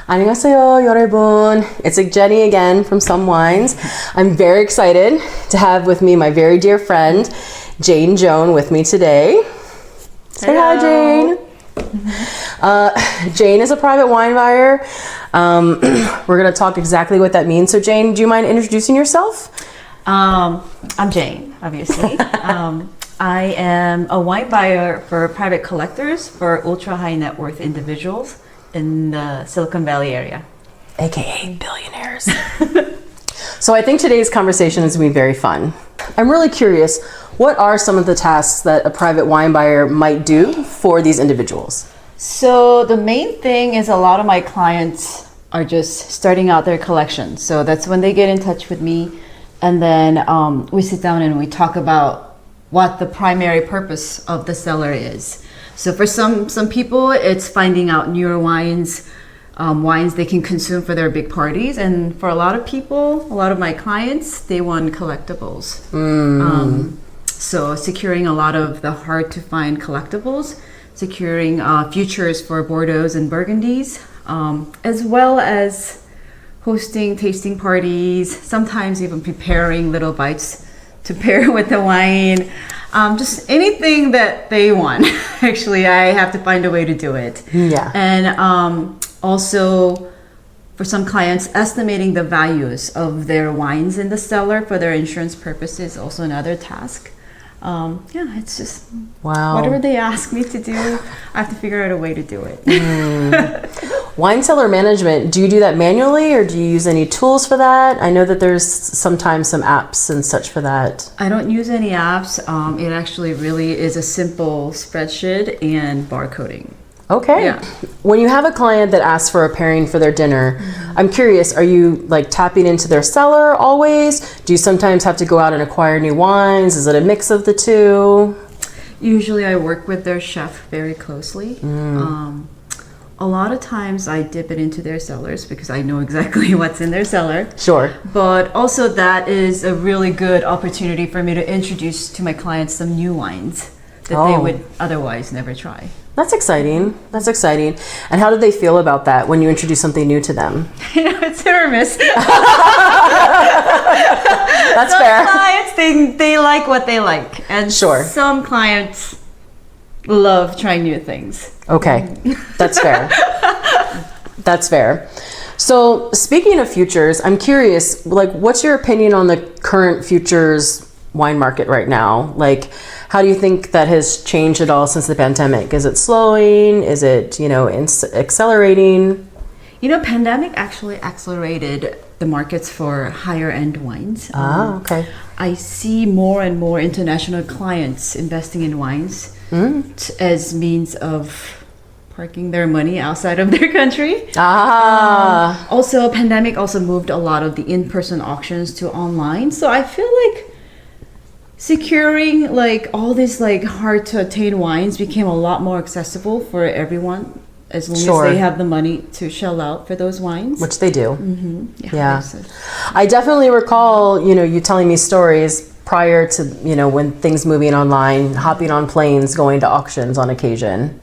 안녕하세요, 여러분. It's Jenny again from Some Wines. I'm very excited to have with me my very dear friend, Jane Joan, with me today. Say hi, Jane. Jane is a private wine buyer. We're going to talk exactly what that means. So, Jane, do you mind introducing yourself? I'm Jane, obviously. I am a wine buyer for private collectors for ultra high net worth individuals in the Silicon Valley area. AKA billionaires. So I think today's conversation is going to be very fun. I'm really curious, what are some of the tasks that a private wine buyer might do for these individuals? So the main thing is a lot of my clients are just starting out their collection. So that's when they get in touch with me, and then we sit down and we talk about what the primary purpose of the cellar is. So for some people, it's finding out newer wines, wines they can consume for their big parties. And for a lot of people, a lot of my clients, they want collectibles. So securing a lot of the hard to find collectibles, securing futures for Bordeaux and Burgundies, as well as hosting tasting parties, sometimes even preparing little bites to pair with the wine. Just anything that they want. Actually, I have to find a way to do it. Yeah. And also, for some clients, estimating the values of their wines in the cellar for their insurance purposes, also another task. It's just whatever they ask me to do, I have to figure out a way to do it. Wine cellar management, do you do that manually or do you use any tools for that? I know that there's sometimes some apps and such for that. I don't use any apps. It actually really is a simple spreadsheet and barcoding. Okay. Yeah. When you have a client that asks for a pairing for their dinner, I'm curious, are you like tapping into their cellar always? Do you sometimes have to go out and acquire new wines? Is it a mix of the two? Usually I work with their chef very closely. A lot of times I dip it into their cellars because I know exactly what's in their cellar. Sure. But also that is a really good opportunity for me to introduce to my clients some new wines that they would otherwise never try. That's exciting. That's exciting. And how do they feel about that when you introduce something new to them? It's hit or miss. That's some fair. Clients, they like what they like. And Sure. Some clients love trying new things. Okay, that's fair. That's fair. So speaking of futures, I'm curious, like, what's your opinion on the current futures wine market right now? Like, how do you think that has changed at all since the pandemic? Is it slowing? Is it, accelerating? Pandemic actually accelerated the markets for higher end wines. Okay. I see more and more international clients investing in wines as means of parking their money outside of their country. Also, pandemic also moved a lot of the in-person auctions to online. So I feel like securing like all these like hard to attain wines became a lot more accessible for everyone as long as they have the money to shell out for those wines. Which they do. Yeah. So. I definitely recall, you telling me stories prior to, when things moving online, hopping on planes, going to auctions on occasion.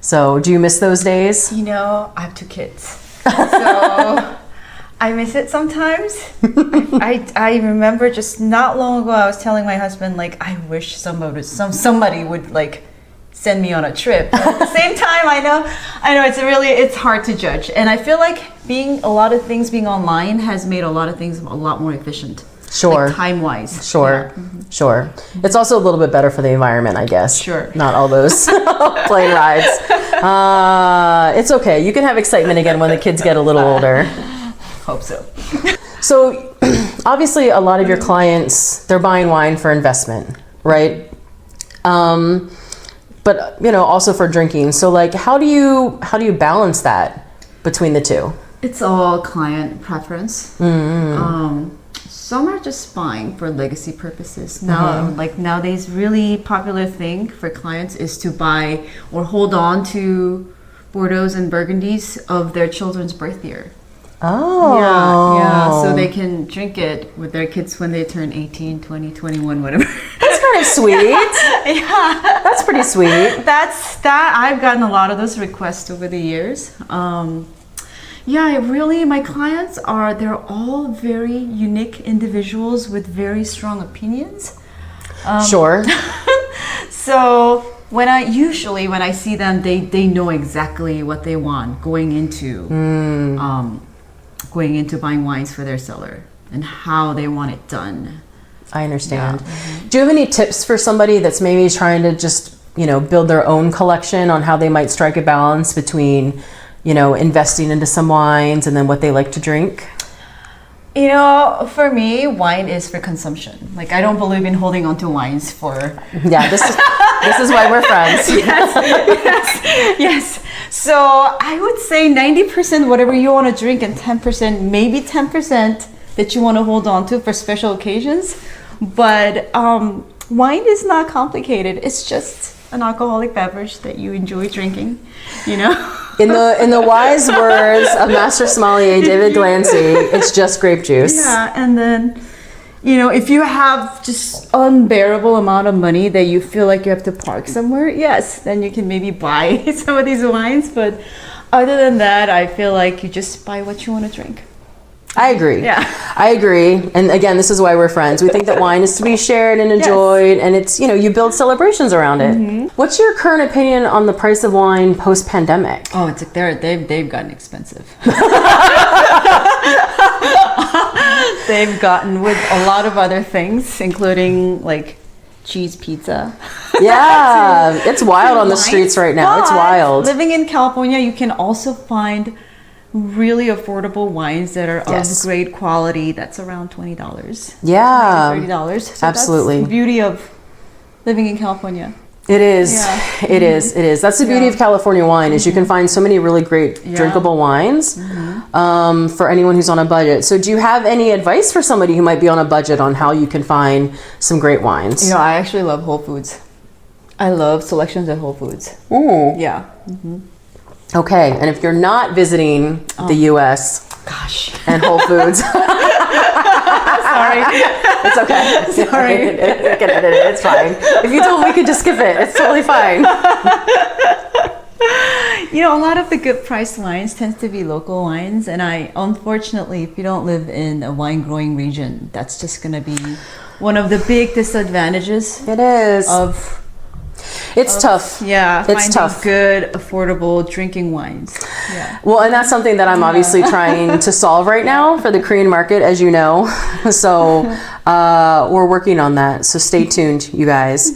So do you miss those days? I have 2 kids. So I miss it sometimes. I remember just not long ago, I was telling my husband, like, I wish somebody would like send me on a trip. But at the same time, I know it's hard to judge. And I feel like a lot of things being online has made a lot of things a lot more efficient. Sure. Like time-wise. Sure. Yeah. Sure. It's also a little bit better for the environment, I guess. Sure. Not all those plane rides. It's okay. You can have excitement again when the kids get a little older. Hope so. So obviously a lot of your clients, they're buying wine for investment, right? But also for drinking. So like, how do you balance that between the two? It's all client preference. Some are just buying for legacy purposes. Now, like nowadays, really popular thing for clients is to buy or hold on to Bordeaux and Burgundies of their children's birth year. Oh. Yeah. So they can drink it with their kids when they turn 18, 20, 21, whatever. That's kind of sweet. Yeah. That's pretty sweet. I've gotten a lot of those requests over the years. Yeah, really, my clients they're all very unique individuals with very strong opinions. Sure. So when I see them, they know exactly what they want going into buying wines for their cellar and how they want it done. I understand. Yeah. Do you have any tips for somebody that's maybe trying to just, build their own collection on how they might strike a balance between, investing into some wines and then what they like to drink? For me, wine is for consumption. Like, I don't believe in holding on to wines for... Yeah, this is why we're friends. Yes. So I would say 90% whatever you want to drink and 10%, maybe 10% that you want to hold on to for special occasions. But wine is not complicated. It's just an alcoholic beverage that you enjoy drinking, In the wise words of Master Sommelier David Glancy, it's just grape juice. Yeah, and then, if you have just unbearable amount of money that you feel like you have to park somewhere, yes, then you can maybe buy some of these wines. But other than that, I feel like you just buy what you want to drink. I agree. Yeah. I agree. And again, this is why we're friends. We think that wine is to be shared and enjoyed, and it's, you build celebrations around it. Mm-hmm. What's your current opinion on the price of wine post-pandemic? Oh, they've gotten expensive. They've gotten with a lot of other things, including like cheese pizza. Yeah, it's wild on the streets right now. It's wild. Living in California, you can also find really affordable wines that are of great quality. That's around $20. Yeah, $30. So absolutely. That's the beauty of living in California. It is. Yeah. It is. It is. That's the beauty of California wine is you can find so many really great drinkable wines for anyone who's on a budget. So do you have any advice for somebody who might be on a budget on how you can find some great wines? I actually love Whole Foods. I love selections at Whole Foods. Ooh. Yeah. Mm-hmm. Okay, and if you're not visiting the U.S. and Whole Foods, sorry, it's okay. Sorry, we can edit it. It's fine. If you don't, we could just skip it. It's totally fine. A lot of the good priced wines tends to be local wines, and unfortunately, if you don't live in a wine growing region, that's just going to be one of the big disadvantages. It is. It's tough. Yeah, it's tough. Good, affordable drinking wines. Yeah. Well, and that's something that I'm obviously trying to solve right now for the Korean market, as you know. So we're working on that. So stay tuned, you guys.